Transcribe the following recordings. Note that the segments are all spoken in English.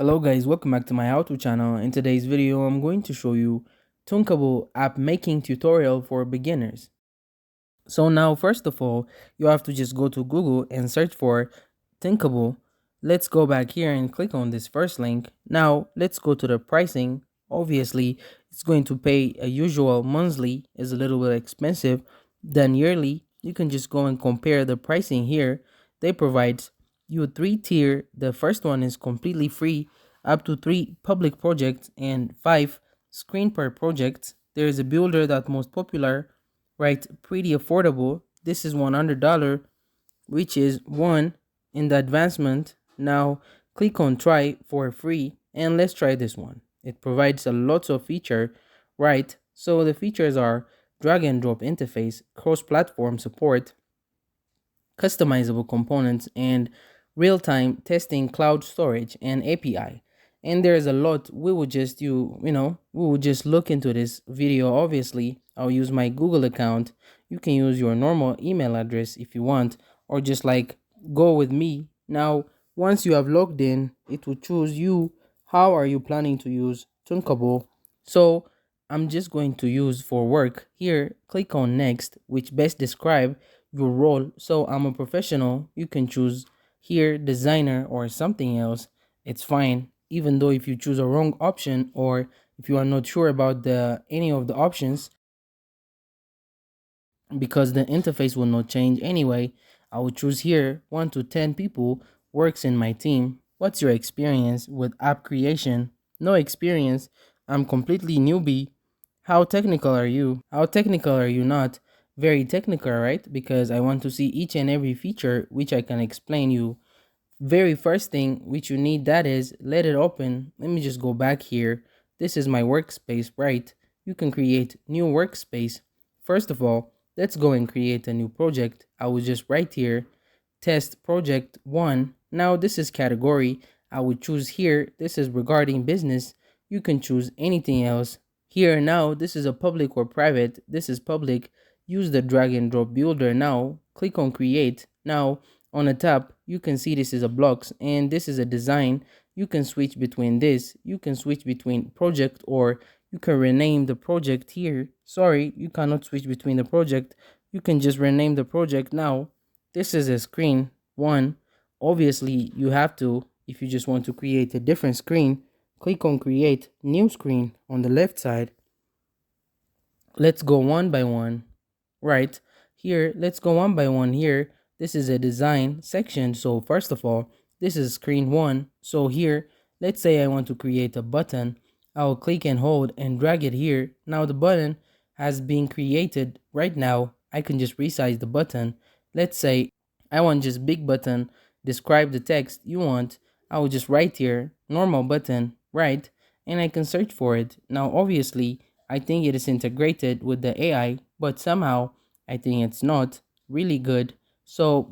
Hello guys, welcome back to my how-to channel. In today's video, I'm going to show you Thunkable app making tutorial for beginners. So now, first of all, you have to just go to Google and search for Thunkable. Let's go back here and click on this first link. Now, let's go to the pricing. Obviously, it's going to pay a usual monthly is a little bit expensive than yearly. You can just go and compare the pricing here. They provide you 3 tier. The first one is completely free, up to 3 public projects and 5 screen per project. There is a builder that most popular, right? Pretty affordable. This is $100, which is one in the advancement. Now click on try for free and let's try this one. It provides a lot of feature, right? So the features are drag and drop interface, cross-platform support, customizable components, and real-time testing, cloud storage, and API. And there's a lot. We will just we will just look into this video. Obviously, I'll use my Google account. You can use your normal email address if you want, or just like go with me. Now, once you have logged in, it will choose you. How are you planning to use Thunkable? So I'm just going to use for work. Here, click on next, which best describe your role. So I'm a professional. You can choose here designer or something else. It's fine. Even though if you choose a wrong option or if you are not sure about the any of the options, because the interface will not change anyway, I will choose here 1 to 10 people works in my team. What's your experience with app creation? No experience. I'm completely newbie. How technical are you? How technical are you not? Very technical, right? Because I want to see each and every feature which I can explain you. Very first thing which you need, that is let it open. Let me just go back here. This is my workspace, right? You can create new workspace. First of all, let's go and create a new project. I will just write here test project 1. Now this is category. I would choose here. This is regarding business. You can choose anything else. Here now, this is a public or private. This is public. Use the drag and drop builder. Now click on create. Now on the top, you can see this is a blocks and this is a design. You can switch between this. You can switch between project, or you can rename the project here. Sorry, you cannot switch between the project. You can just rename the project. Now this is a screen 1. Obviously, you have to, if you just want to create a different screen, click on create new screen on the left side. Let's go one by one. Right here, let's go one by one here. This is a design section. So first of all, this is screen 1. So here, let's say I want to create a button. I'll click and hold and drag it here. Now the button has been created. Right now, I can just resize the button. Let's say I want just big button, describe the text you want. I will just write here normal button, right? And I can search for it. Now obviously, I think it is integrated with the AI, but somehow I think it's not really good. So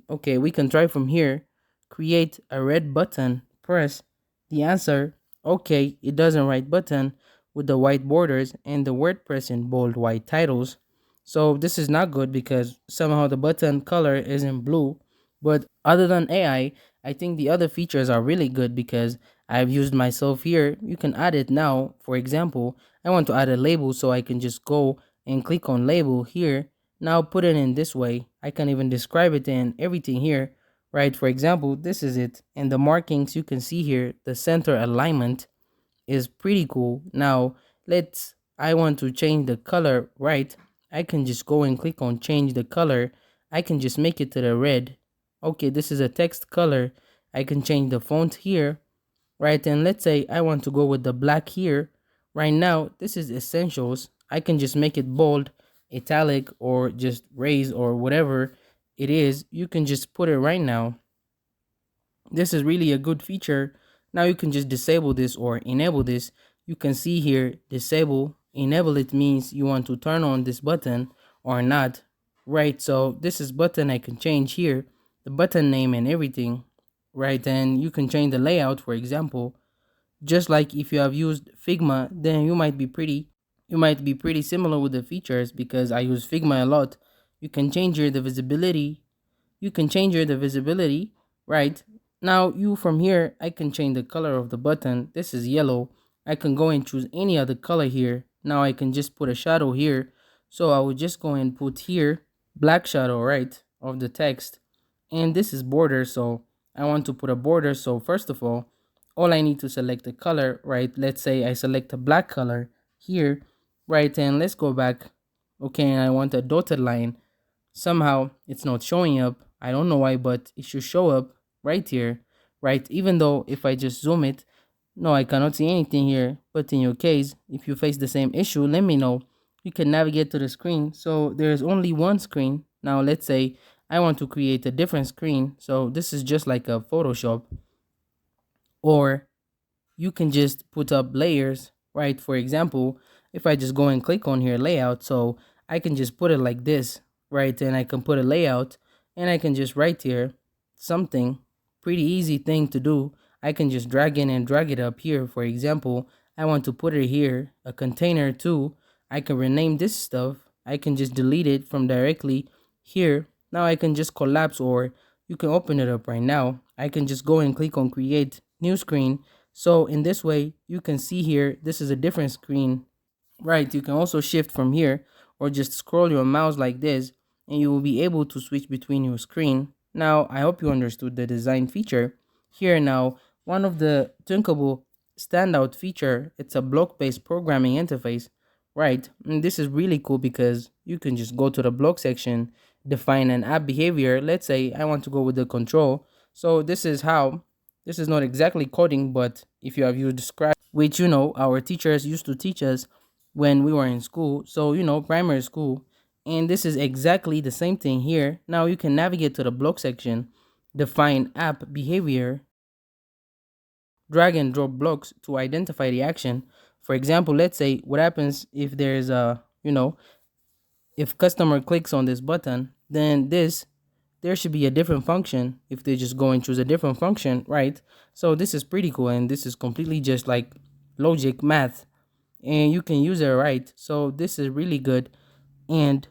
okay, we can try from here. Create a red button, press the answer. Okay, it doesn't write button with the white borders and the WordPress in bold white titles. So this is not good because somehow the button color isn't blue. But other than AI, I think the other features are really good because I've used myself here. You can add it now. For example, I want to add a label, so I can just go and click on label here. Now put it in this way. I can even describe it and everything here, right? For example, this is it. And the markings you can see here, the center alignment is pretty cool. Now I want to change the color, right? I can just go and click on change the color. I can just make it to the red. Okay, this is a text color. I can change the font here, right? And let's say I want to go with the black here. Right now, this is essentials. I can just make it bold, italic, or just raise, or whatever it is. You can just put it right now. This is really a good feature. Now you can just disable this or enable this. You can see here, disable, enable. It means you want to turn on this button or not, right? So this is button. I can change here the button name and everything, right? And you can change the layout, for example. Just like if you have used Figma, then you might be pretty similar with the features, because I use Figma a lot. You can change here the visibility. You can change here the visibility, right? Now you from here, I can change the color of the button. This is yellow. I can go and choose any other color here. Now I can just put a shadow here. So I would just go and put here black shadow, right, of the text. And this is border, so I want to put a border. So first of all I need to select the color, right? Let's say I select a black color here, right? And let's go back. Okay, and I want a dotted line. Somehow it's not showing up. I don't know why, but it should show up right here, right? Even though if I just zoom it, no, I cannot see anything here. But in your case, if you face the same issue, let me know. You can navigate to the screen. So there's only one screen. Now let's say I want to create a different screen. So this is just like a Photoshop, or you can just put up layers, right? For example, if I just go and click on here layout, so I can just put it like this, right? And I can put a layout, and I can just write here something. Pretty easy thing to do. I can just drag in and drag it up here. For example, I want to put it here, a container too. I can rename this stuff. I can just delete it from directly here. Now I can just collapse, or you can open it up right now. I can just go and click on create new screen. So in this way, you can see here, this is a different screen, right? You can also shift from here, or just scroll your mouse like this, and you will be able to switch between your screen. Now, I hope you understood the design feature. Here now, one of the Thinkable standout feature, it's a block-based programming interface, right? And this is really cool because you can just go to the block section, define an app behavior. Let's say I want to go with the control. So this is how, this is not exactly coding, but if you have used Scratch, which our teachers used to teach us when we were in school, so primary school, and this is exactly the same thing here. Now you can navigate to the block section, define app behavior, drag and drop blocks to identify the action. For example, let's say what happens if there's a, if customer clicks on this button, then this, there should be a different function if they just go and choose a different function, right? So this is pretty cool, and this is completely just like logic math, and you can use it, right? So this is really good, and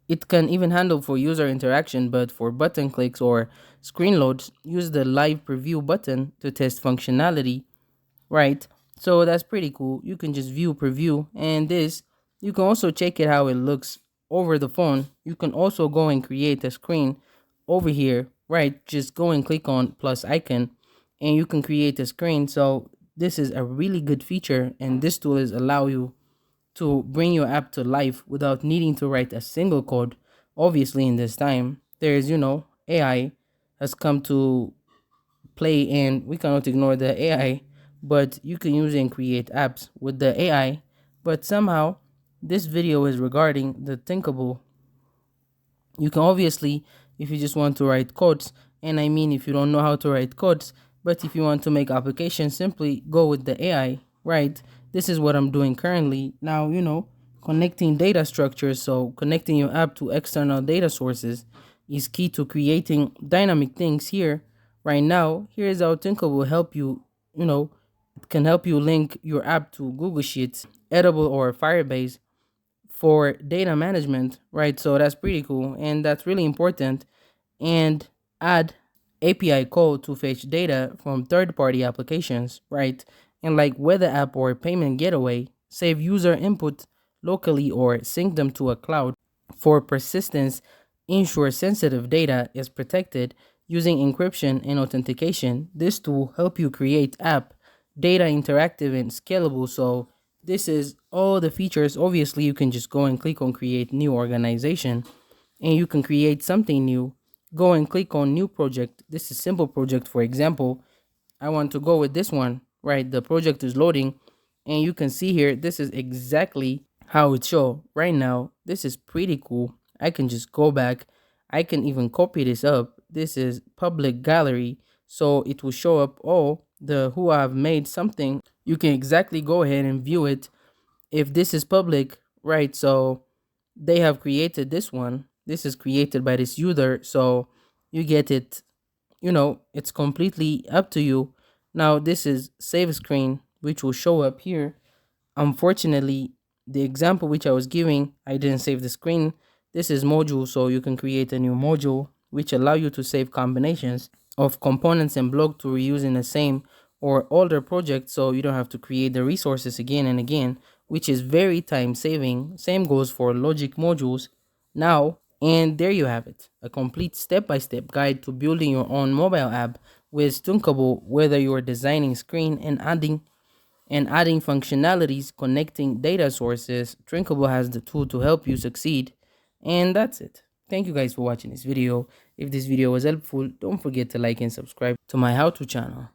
it can even handle for user interaction. But for button clicks or screen loads, use the live preview button to test functionality, right? So that's pretty cool. You can just view preview, and this, you can also check it how it looks over the phone. You can also go and create a screen over here, right? Just go and click on plus icon, and you can create a screen. So this is a really good feature, and this tool is allow you to bring your app to life without needing to write a single code. Obviously, in this time, there's AI has come to play, and we cannot ignore the AI, but you can use and create apps with the AI. But somehow this video is regarding the thinkable. You can obviously, if you just want to write codes, and I mean if you don't know how to write codes, but if you want to make applications, simply go with the AI, right? This is what I'm doing currently. Now, connecting data structures, so connecting your app to external data sources is key to creating dynamic things here. Right now, here's how Tinker will help you, it can help you link your app to Google Sheets, Edible, or Firebase for data management, right? So that's pretty cool, and that's really important. And add API call to fetch data from third-party applications, right? And like weather app or payment gateway, save user input locally or sync them to a cloud. For persistence, ensure sensitive data is protected using encryption and authentication. This tool help you create app data interactive and scalable. So this is all the features. Obviously, you can just go and click on create new organization, and you can create something new. Go and click on new project. This is simple project. For example, I want to go with this one, right? The project is loading, and you can see here, this is exactly how it show right now. This is pretty cool. I can just go back. I can even copy this up. This is public gallery, so it will show up all the who have made something. You can exactly go ahead and view it if this is public, right? So they have created this one. This is created by this user, so you get it. It's completely up to you. Now this is save screen, which will show up here. Unfortunately, the example which I was giving, I didn't save the screen. This is module, so you can create a new module which allow you to save combinations. of components and block to reuse in the same or older project, so you don't have to create the resources again and again, which is very time saving. Same goes for logic modules now. And there you have it, a complete step-by-step guide to building your own mobile app with Thunkable. Whether you're designing screen and adding functionalities, connecting data sources, Drinkable has the tool to help you succeed. And that's it. Thank you guys for watching this video. If this video was helpful, don't forget to like and subscribe to my how-to channel.